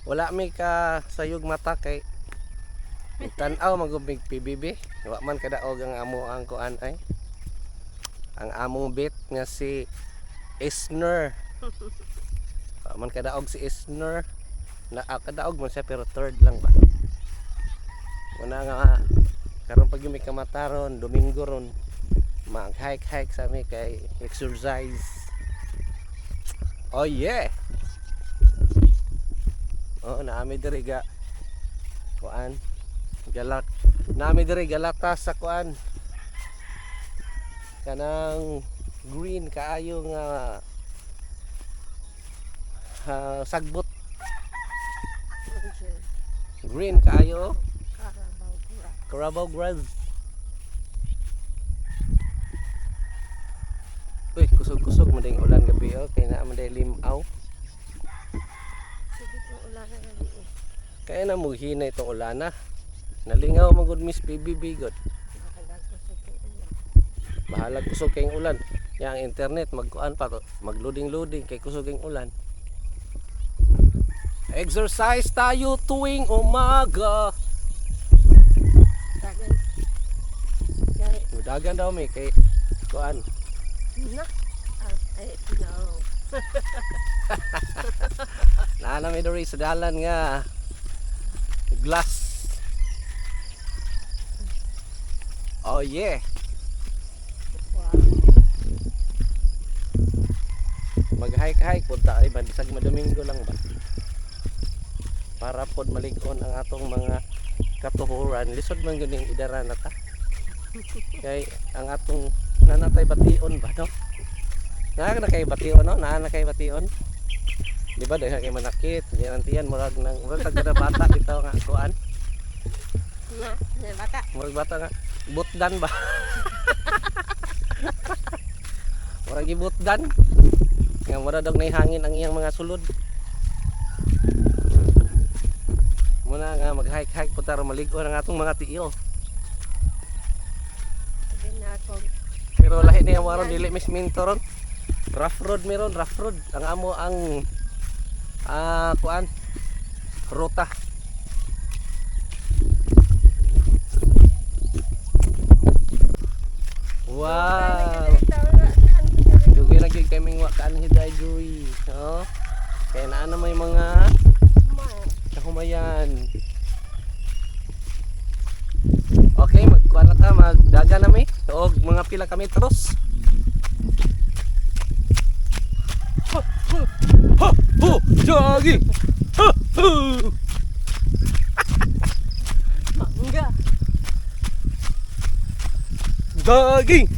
Wala may ka sayog mata kay tanaw magubig PBB. Wa man kadaog ang amo ang kuan ay. Ang among bit nga si Isner. Wa man kadaog si Isner. Na kadaog man siya pero third lang ba. Una nga karon pag may kamataron, Domingo ron mag-hike sa mi kay exercise. Oh yeah. Oo, naami diri ga kuan galak naami diri galata sa kuan kanang green kaayo nga sagbot green kaayo Carabao grass. Uy, kusog-kusog mo ding ulan gabi oh kay naa man day limaw. Kaya na mo hinay itong ulana. Nalingaw magud Miss PBB god. Bahalag kusog kayong ulan. Yang internet magkuan pa to, magloading-loading kay kusog kayong ulan. Exercise tayo tuwing umaga. Dagan daw may kay kuan. Naana may diri sa dalan nga glass. Oh yeah. Mag-hike punta ay bisag Domingo lang ba. Para pod malig-on ang atong mga katuhuran. Lisod man gyud ning idara na ta. Kay ang atong nanatay bation ba no? Na kay bation no? Na kay bation. Di ba dahil kay manakit, yan murag nang murag tagda bata bitaw nga kuan. Na bata. Murag bata nga butdan ba? Murag gibutdan. Nga murag dog nay hangin ang iyang mga sulod. Muna nga mag-hike punta ra malig-on ang atong mga tiil. Pero lahi niya waron dili mis mintoron. Rough road meron, rough road. Ang amo ang kuan ruta. Wow. Dugi lagi kaming wa kan hiday juri. Oh. Kaya naa na may mga kahumayan. Okay, magkuan na ta, magdaga na may. Og mga pila ka metros. Jogging. Mangga. Jogging.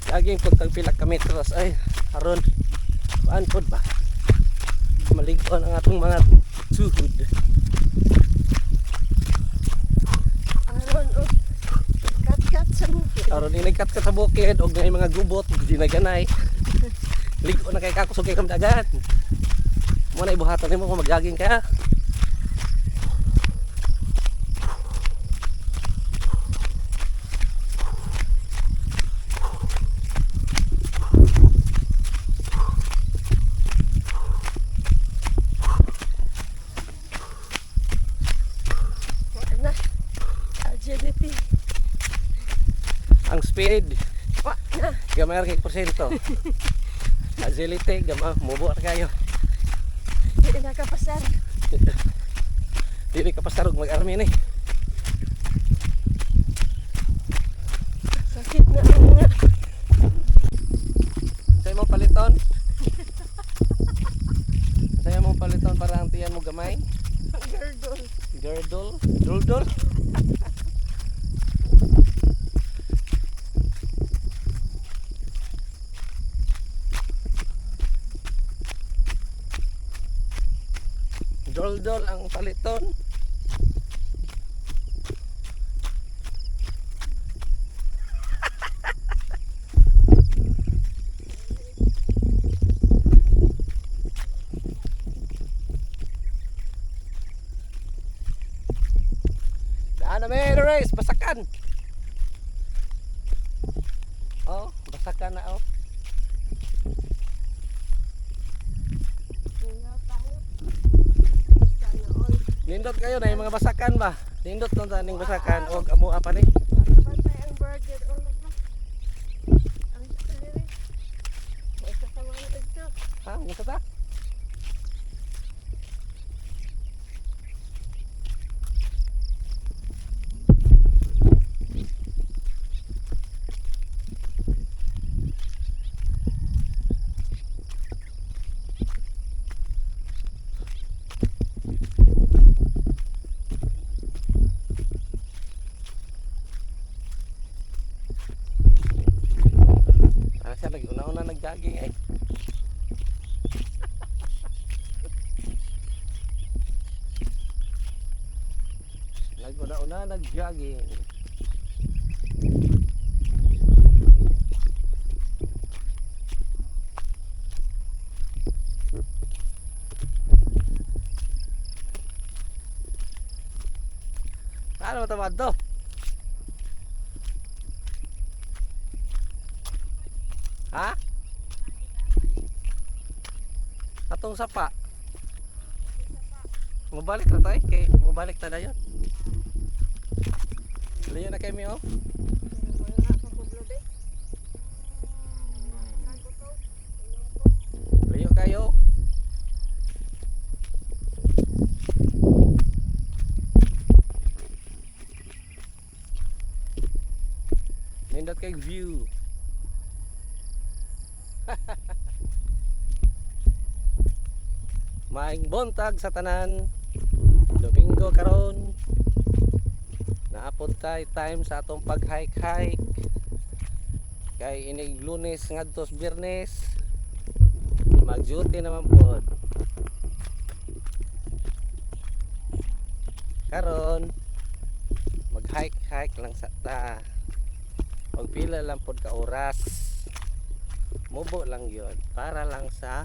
Jogging pud tag pila ka metros ay aron paan pod ba? Malig-on ang atong mga tuhod. Aron inigkat ka sa bukid og ngay mga gubot di na ganay. Ligo na kay kakusog kay kamdagan. Mo na ibuhatan nimo kung mag-jogging ka. Agility. Ang speed gamay kay porsyento. Agility gamay mubo ra kayo. Dili na ka pasar. Dili ka pasar og mag-army ni. Sakit na ang mga. Say mo paliton. Say mo paliton para ang tiyan mo gamay. Girdle. Girdle, duldol. Doldol ang paliton. Daan na may race, pasakan. ana oh. Tingnan tayo. Sana all. Nindot kayo na yung mga basakan ba? Nindot nun sa ning basakan o amo apa ni? Bantay ang burger all like ba? Ang saliri. May kasama na ito. Ha, unsa ta? Siya nag-una-una nag-jogging eh. Nag-una-una nag-jogging. Ano tamad to? Ha? Atong sapa. Mabalik na tayo kay mabalik na dayon. Layo na kami oh. Layo kayo. Nindot kay view. Maing bontag sa tanan. Domingo karon. Naapod tay time sa atong pag-hike-hike. Kay inig Lunes ngadto sa Biyernes. Mag-duty naman pod. Karon mag-hike-hike lang sa ta. Pagpila lang pod ka oras. Mubo lang yun para lang sa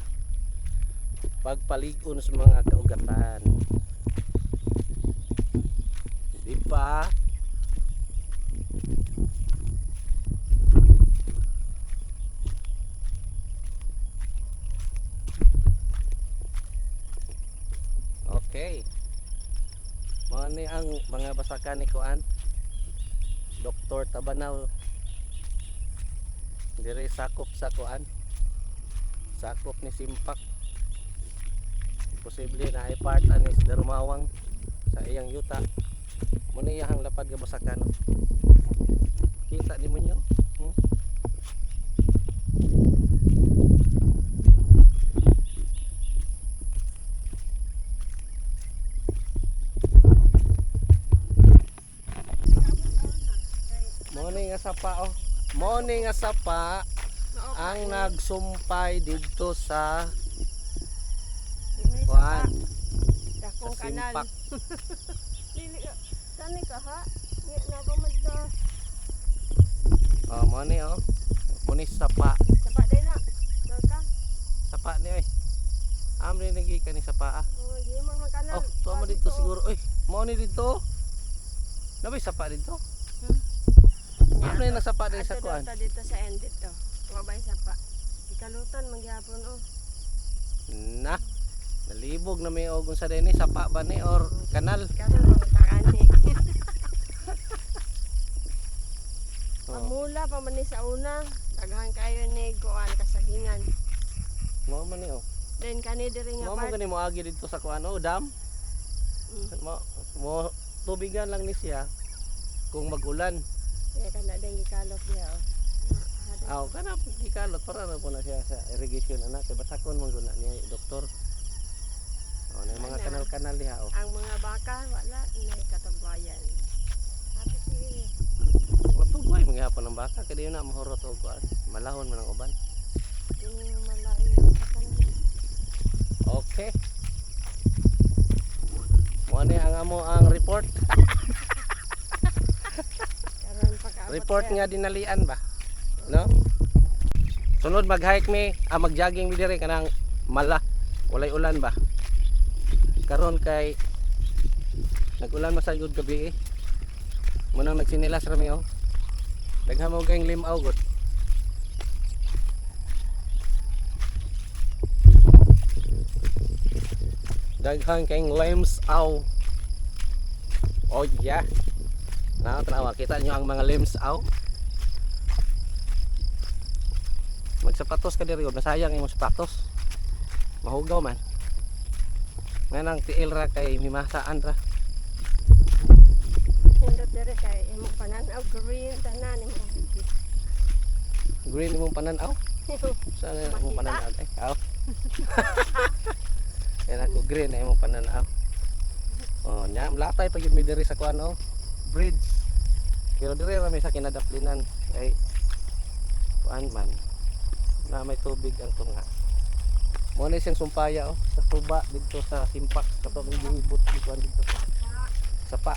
pagpaligon sa mga kaugatan. Di ba? Okay. Mga ni ang mga basakan ni Kuan Dr. Tabanaw dire sakop sa Kuan, sakop ni Simpak. Posible na ay part anis Darumawang sa iyang yuta. Muna iyang lapad nga basakan. Kita ni mo nyo? Morning nga sapa oh. Morning nga sapa ang nagsumpay dito sa Kuan Dakong sa kanal. Simpak. Dili ka. Sani ka ha? Nga na ba madda? Oh, morning oh. Muni sapa. Sapa day na. Ka. Sapa ni oy. Amri nagi ka ni sapa ah. Oh, di man makanal. Oh, tuwa mo dito siguro. Uy, mo ni dito. Nabay sapa dito. Ano yung nasapa din sa kuan? Ato dito sa end dito. Wabay sapa. Ikalutan magyapon oh. Na. Nalibog na may ogon sa dini sapa ba ni or kanal? Karon mga takani. Oh. Amula pa man ni sa una. Daghan kayo ni kuan kasagingan. Mo man ni oh. Then kani diri nga Mo part. gani mo agi dito sa kuan oh, dam. Mo tubigan lang ni siya kung magulan. Kaya kana din gikalot diha oh. Aw kana gikalot para na po na siya sa irrigation anak kay basakon mo guna niya doktor. Oh, na mga Ana. kanal diha oh. Ang mga baka wala na katagbayan. Happy sige. Matugway mangyapon ang baka kay di na mahurot og kuan. Malahon man ang uban. Ini malayo kan. Okay. Mo ni ang amo ang report. Karon pagkaabot. Report nga dinalian ba? No? Sunod mag-hike mi, mag-jogging mi dire kanang mala. Walay ulan ba? Karon kay nag-ulan masayod gabi eh. Muna nagsinilas ra mi oh. Daghan mo kayong limaw gud. Daghan kayong lemsaw. Oh yeah. Tanawa, kita nyo ang mga lemsaw. Magsapatos ka diri, nasayang imong sapatos. Mahugaw man. Nganang tiil ra kay mimasaan ra. Hindot dire kay imong pananaw green tanan imong. Green imong pananaw. Saan na imong pananaw? Ay, aw. Yan ako green na imong pananaw. Oh, nya latay pag mi diri sa kuan oh. Bridge. Pero diri ra may sa kinadaplinan kay kuan man. Na may tubig ang tunga. Mo ni siyang sumpaya oh, sa tuba dito sa simpak katong gihibot dito dito. Sapa.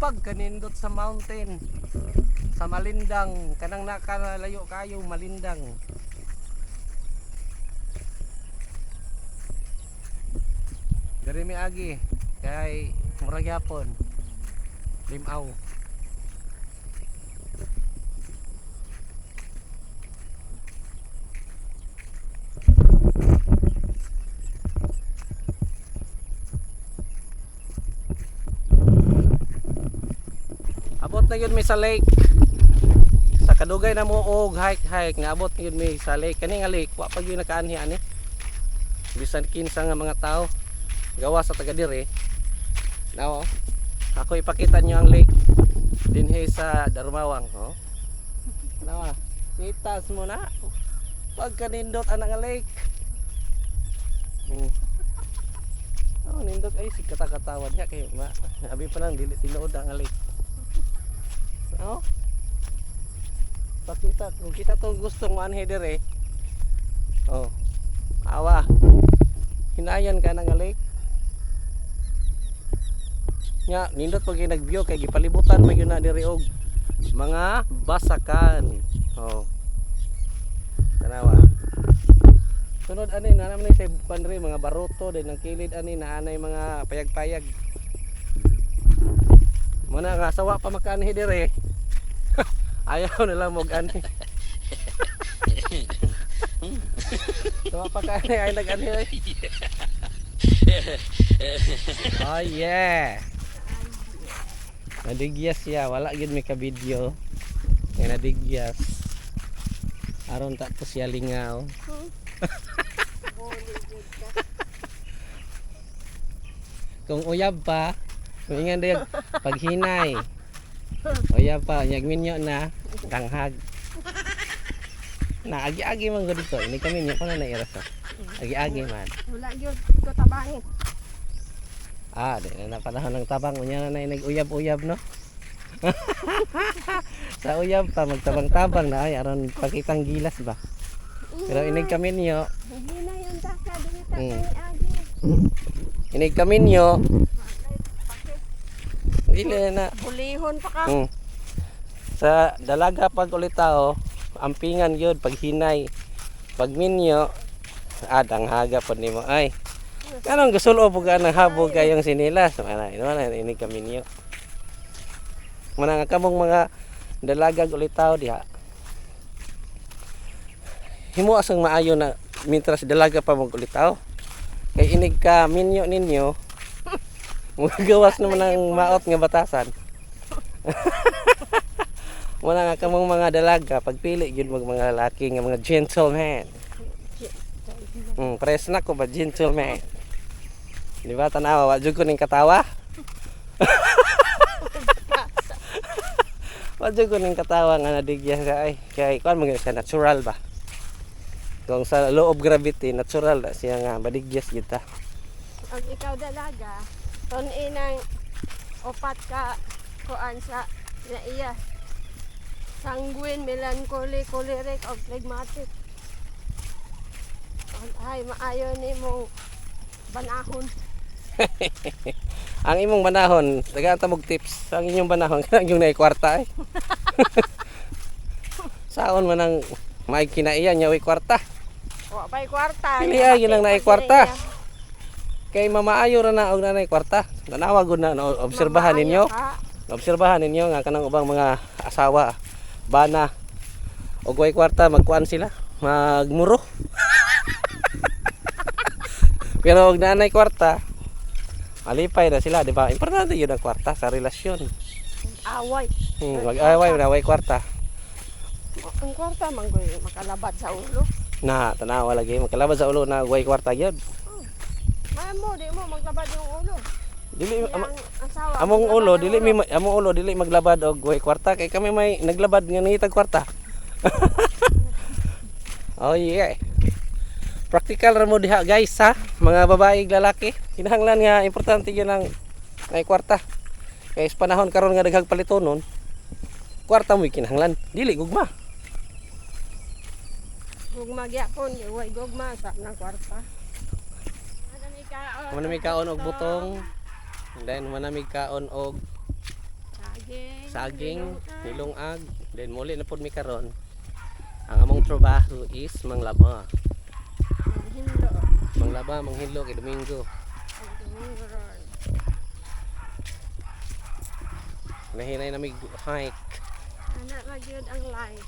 Pag kanindot sa mountain sa Malindang kanang nakalayo kayo Malindang. Dari mi agi kay murag yapon limaw. Abot na yun mi sa lake. Sa kadugay na mo og hike nga abot na yun mi sa lake. Kani nga lake wa pag yun nakaanhi ani. Bisan kinsa nga mga tao gawa sa taga dire. Now, ako ipakita nyo ang lake dinhi sa Darmawang, oh. Nawa, kitas mo na pag kanindot ang nga lake. Oh, nindot ay si kata-katawan niya kay abi pa lang dili tinuod ang lake. Oh. Pakita kung kita tong gustong manhi dire. Oh. Awa. Hinayan ka na nga lake. Nya nindot pag nag-view kay gipalibutan may na diri og mga basakan. Oh. Tanawa. Sunod ani na naman sa panri mga baruto din ang kilid ani naanay mga payag-payag. Mana nga sawa pa makanhi dire. Ayaw na lang mag-ani. Sawa pa kanhi ay nag-ani. Oh yeah. Nadigyas ya, wala gid mi ka video. Kay nadigyas. Aron tapos siya lingaw. Kung uyab pa, kung ingan din paghinay. Uyab pa, nyag minyo na tanghag. Na agi-agi man gud dito. Ini kami nyo na nairas. Agi-agi man. Wala gyud ko tabangin. Ah, di na panahon ng tabang. Unya na nag-uyab-uyab, no? Sa uyab pa, magtabang-tabang na ay aron pakitang gilas ba? Pero inig kami niyo. Hindi na yung taka dili ta kay agi. Inig kami niyo. Dili na. Bulihon pa ka. Sa dalaga pag ulitaw, ampingan yun, pag hinay. Pag minyo, adang haga po nimo ay. Kanong gusulo po ka ng habog kayong sinilas. Mana, inig kami niyo. Mana nga kamong mga dalaga ulitaw diha. Himo asang maayo na mintras dalaga pa mong ulitaw. Kay inig ka minyo ninyo. Magawas naman ng maot nga batasan. Mana nga kamong mga dalaga pagpili gyud mga lalaki nga mga gentleman. Pres na ko ba gentleman. Di ba tanawa wa jud ko ning katawa? Wa jud ko ning katawa nga nadigya ka ay kay kuan mga sa natural ba. Kung sa law of gravity natural na siya nga badigyas gyud ta. Ang ikaw dalaga, ton inang opat ka kuan sa na iya. Sanguine, melancholy, choleric, o phlegmatic. Ay, maayo ni mong banahon. Ang imong banahon, dagan ta mog tips. Ang inyong banahon kanang yung naikwarta ay. Saon man ang may kinaiya nya way kwarta. Wa pay kwarta. Pili ay ginang naikwarta. Kay mamaayo ra na og nanay kwarta. Tanawa gud na obserbahan ninyo. Obserbahan ninyo nga kanang ubang mga asawa bana og way kwarta magkuan sila, magmuro. Pero og nanay kwarta, malipay na sila, di ba? Importante yun ang kwarta sa relasyon. Away. Mag-away na way kwarta. Ang kwarta manggoy makalabad sa ulo. Na tanawa lagi magkalabad sa ulo na way kwarta gyud. May mo di mo maglabad yung ulo. Dili Ang asawa. among maglabad ulo ng dili among ulo dili maglabad og way kwarta kay kami may naglabad nga nangitag kwarta. Oh yeah. Practical ra mo diha guys ha, mga babae ug lalaki. Kinahanglan nga importante gyud ang may kwarta. Kay sa panahon karon nga daghang palitonon, kwarta mo kinahanglan, dili gugma. Gugma gyapon, way gugma sa nang kwarta. Manamig kaon og butong, then manamig kaon og saging, nilungag, then muli na pud mi karon. Ang among trabaho is manglaba. Hindo. Manglaba, manghilo kay Domingo. Nahinay namig hike. Anak ra gyud ang life.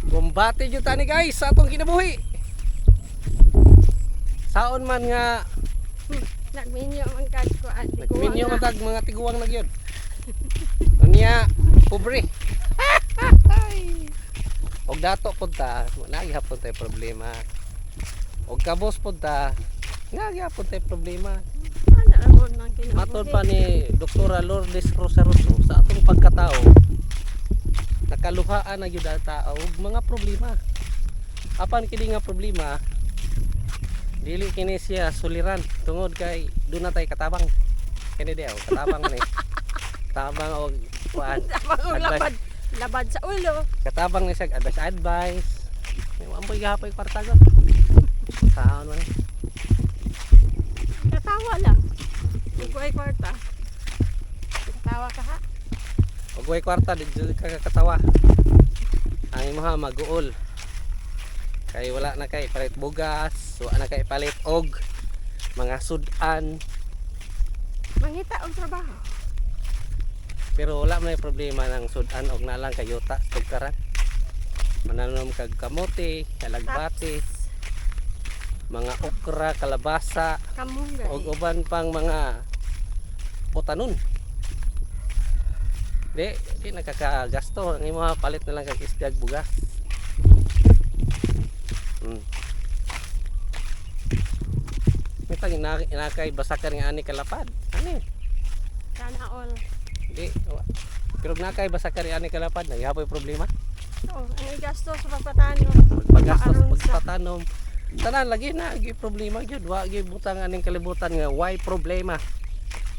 Kumbate jud tani guys sa atong kinabuhi. Saon man nga Nagminyo man kag kuan. nagminyo matag mga tiguang na gyud. Unya pobre. Og dato pud ta, naghihapon tay problema. Og kabos pud ta, naghihapon tay problema. Ana ra mo nang kinabuhi. Matod pa ni Dr. Lourdes Rosaroso sa atong pagkatao, nakaluhaan na gyud ang tao og mga problema. Apan kini nga problema, dili kini siya suliran tungod kay do na tay katabang. Kini daw katabang ni. Tabang og kuan. Labad. Labad sa ulo. Katabang ni siya advice. Amboy gapoy kwarta ko. Saon man. Katawa lang. Iguay kwarta. Katawa ka ha? Og way kwarta di ka katawa. Ang imaha maguol. Kay wala na kay palit bugas, wala na kay palit og mga sudan. Mangita og trabaho. Pero wala may problema ng sudan og nalang kayuta tugkaran. Mananom kag kamote, kalagbati, mga okra, kalabasa, Kamunggay. og uban pang mga putanon. Di nakakagasto. Ang imo palit na lang kag isda ug bugas. Mitang inakay basakan nga ani kalapad. Ani? Sana all. Di. Pero nakay basakan nga ani kalapad, naghapoy problema. Oo, ang gasto sa pagpatanom. Paggastos Maaron sa- pagpatanom. Tanan lagi na gi problema gyud. Wa gi butang aning kalibutan nga why problema.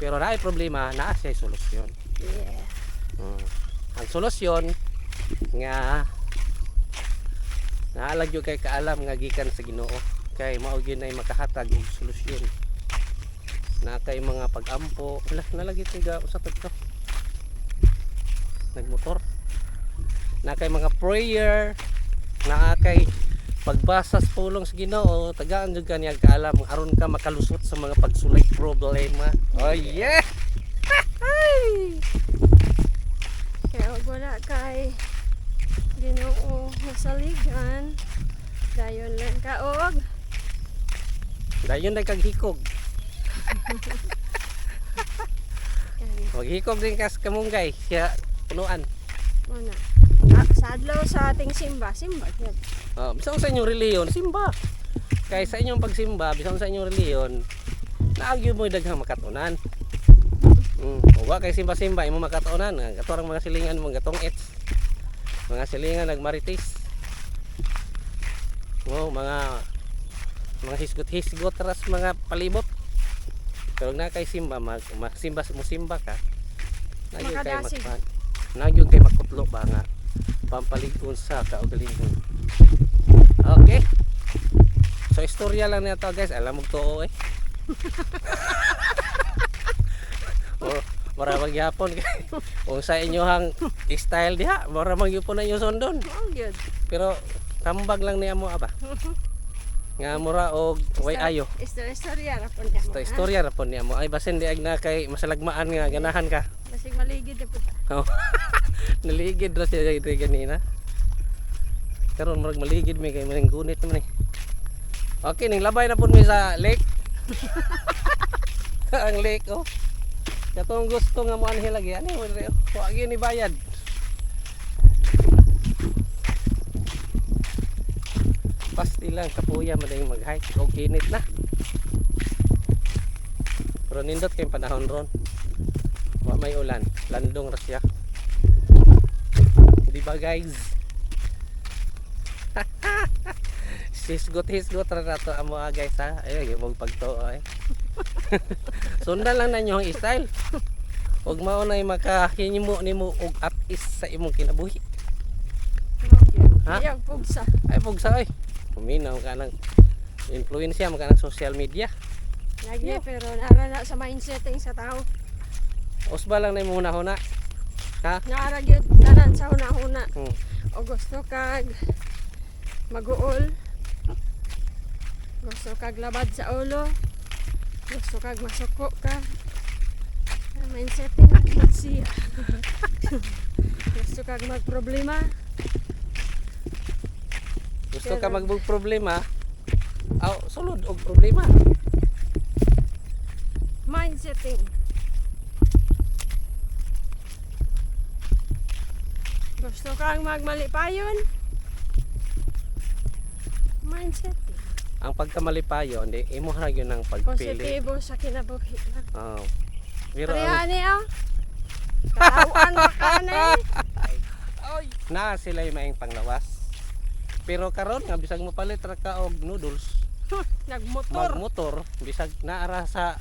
Pero naay problema, naa siya solusyon. Yeah. Ang solusyon nga naalag yung kay kaalam nga gikan sa Ginoo kay mao gyud nay makahatag og solusyon na kay mga pag-ampo nalagi tiga usa to nagmotor na kay mga prayer na kay pagbasa sa pulong sa Ginoo tagaan jud kaniya kaalam aron ka makalusot sa mga pagsulay problema. Oh yeah. Kaya wag wala kay Ginoo masaligan. Dayon lang kaog. Dayon na kaghikog. Maghikog din kas kamunggay siya punuan. Muna. Sa adlaw sa ating simba, simba yan. Bisan sa inyong reliyon, simba. Kay sa inyong pagsimba, bisan sa inyong reliyon, naagyo mo daghang makatunan. Wa kay simba-simba imo makatunan, katorang mga silingan mga gatong ets. Mga silingan nagmaritis. Mga hisgot-hisgot ras mga palibot. Pero na kay simba magsimba mo simba ka. Makadasig. Nagyo kay makutlo ba nga pampaligon sa kaugalingon. Okay. So istorya lang nito guys, alam mo to eh. Mara magyapon kay kung sa inyohang style diha, mara magyupon na inyo sondon. Oh, good. Pero tambag lang niya mo aba. nga mura og way ayo. Istorya ra po niya mo. Ito istorya ra po niya mo. Ay basin di ag na kay masalagmaan nga ganahan ka. Basig maligid na po ta. Oh. Naligid ra siya diri ganina. Karon murag maligid mi kay maning gunit naman eh. Okay, ning labay na pud mi sa lake. Ang lake oh. Katong gusto nga mo anhi lagi ani mo diri. Wa gyud ni bayad. Pasti lang kapuya madaling mag-hike o init na. Pero nindot kay panahon ron. Wa may ulan, landong ra siya. Di ba guys? Hisgot ra nato amo guys ha. Ay mo pagtuo ay. Sundan lang nanyo ang style. Ug mao nay makahinimo nimo og at is sa imong kinabuhi. Ha? Ayog pugsa. Ay pugsa ay. Kuminaw ka ng influensya mo ka ng social media. Lagi pero nara na sa mindsetting sa tao. Usba lang na yung huna-huna. Ha? Nara gyud tanan sa hunahuna. Hmm. O gusto kag maguol. Gusto kag labad sa ulo. Gusto kag masuko ka. Mindsetting at siya. Gusto kag magproblema. Gusto ka magbug problema. Aw, sulod og problema. Mindsetting. Gusto kang magmalipayon? Mindsetting. Ang pagkamalipayon, di imo ra gyud ang pagpili. Positibo sa kinabuhi. Oh. Pero Pareha niya. Katawan mo ka na na sila yung maing panglawas. Pero karon nga bisag mopalit ra ka og noodles, Nagmotor. magmotor, bisag naara sa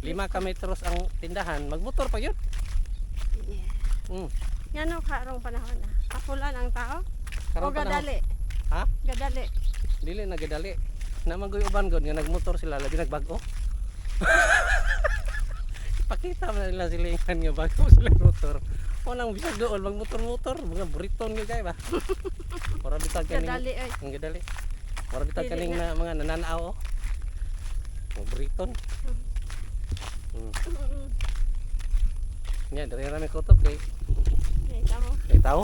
5 ka metros ang tindahan, magmotor pa yun. Yeah. Yan o karong panahon na. Kapulan ang tao. Karon O pa na. gadali. Ha? Gadali. Dili na gadali. Naman uban god nga nagmotor sila labi nagbag-o. Pakita man nila sila ingan nga bago sila motor. O nang bisag doon magmotor-motor, mga buriton gyud kay ba. Para bitag kaning Gadali ay. ang gadali. Para bitag Dili kaning na mga nananaw. Oh. Mga buriton. Nya dari rami kutob kay Yan tamo. kay tao.